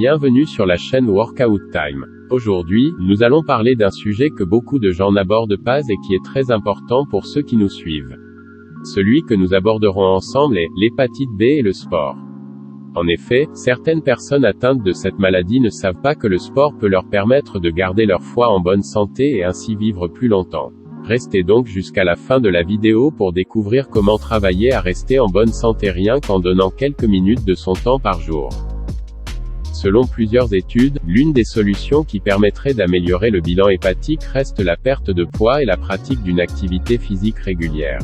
Bienvenue sur la chaîne Workout Time. Aujourd'hui, nous allons parler d'un sujet que beaucoup de gens n'abordent pas et qui est très important pour ceux qui nous suivent. Celui que nous aborderons ensemble est l'hépatite B et le sport. En effet, certaines personnes atteintes de cette maladie ne savent pas que le sport peut leur permettre de garder leur foie en bonne santé et ainsi vivre plus longtemps. Restez donc jusqu'à la fin de la vidéo pour découvrir comment travailler à rester en bonne santé rien qu'en donnant quelques minutes de son temps par jour. Selon plusieurs études, l'une des solutions qui permettrait d'améliorer le bilan hépatique reste la perte de poids et la pratique d'une activité physique régulière.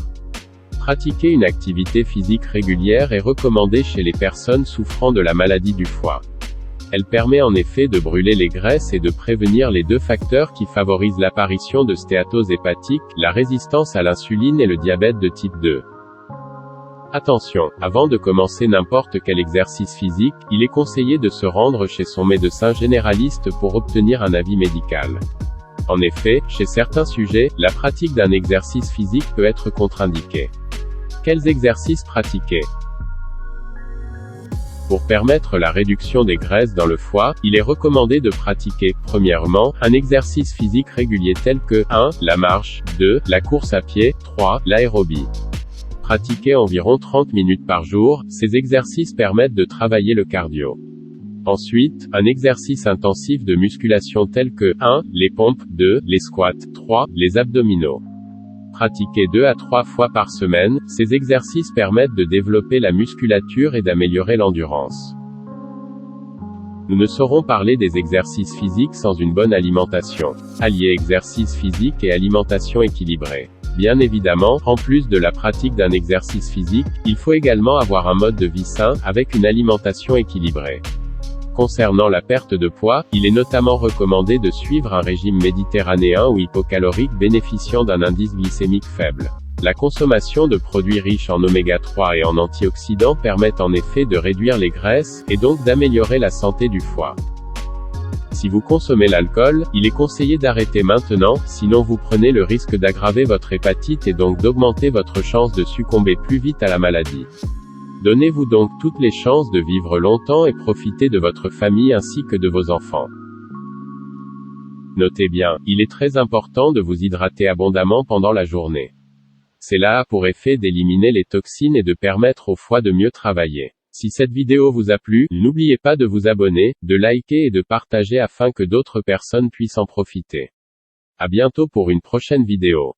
Pratiquer une activité physique régulière est recommandée chez les personnes souffrant de la maladie du foie. Elle permet en effet de brûler les graisses et de prévenir les deux facteurs qui favorisent l'apparition de stéatose hépatique, la résistance à l'insuline et le diabète de type 2. Attention, avant de commencer n'importe quel exercice physique, il est conseillé de se rendre chez son médecin généraliste pour obtenir un avis médical. En effet, chez certains sujets, la pratique d'un exercice physique peut être contre-indiquée. Quels exercices pratiquer ? Pour permettre la réduction des graisses dans le foie, il est recommandé de pratiquer, premièrement, un exercice physique régulier tel que 1. La marche, 2. La course à pied, 3. L'aérobie. Pratiquer environ 30 minutes par jour, ces exercices permettent de travailler le cardio. Ensuite, un exercice intensif de musculation tel que 1. Les pompes, 2. Les squats, 3. Les abdominaux. Pratiquer 2 à 3 fois par semaine, ces exercices permettent de développer la musculature et d'améliorer l'endurance. Nous ne saurons parler des exercices physiques sans une bonne alimentation. Allier exercice physique et alimentation équilibrée. Bien évidemment, en plus de la pratique d'un exercice physique, il faut également avoir un mode de vie sain, avec une alimentation équilibrée. Concernant la perte de poids, il est notamment recommandé de suivre un régime méditerranéen ou hypocalorique bénéficiant d'un indice glycémique faible. La consommation de produits riches en oméga 3 et en antioxydants permet en effet de réduire les graisses, et donc d'améliorer la santé du foie. Si vous consommez l'alcool, il est conseillé d'arrêter maintenant, sinon vous prenez le risque d'aggraver votre hépatite et donc d'augmenter votre chance de succomber plus vite à la maladie. Donnez-vous donc toutes les chances de vivre longtemps et profitez de votre famille ainsi que de vos enfants. Notez bien, il est très important de vous hydrater abondamment pendant la journée. Cela a pour effet d'éliminer les toxines et de permettre au foie de mieux travailler. Si cette vidéo vous a plu, n'oubliez pas de vous abonner, de liker et de partager afin que d'autres personnes puissent en profiter. À bientôt pour une prochaine vidéo.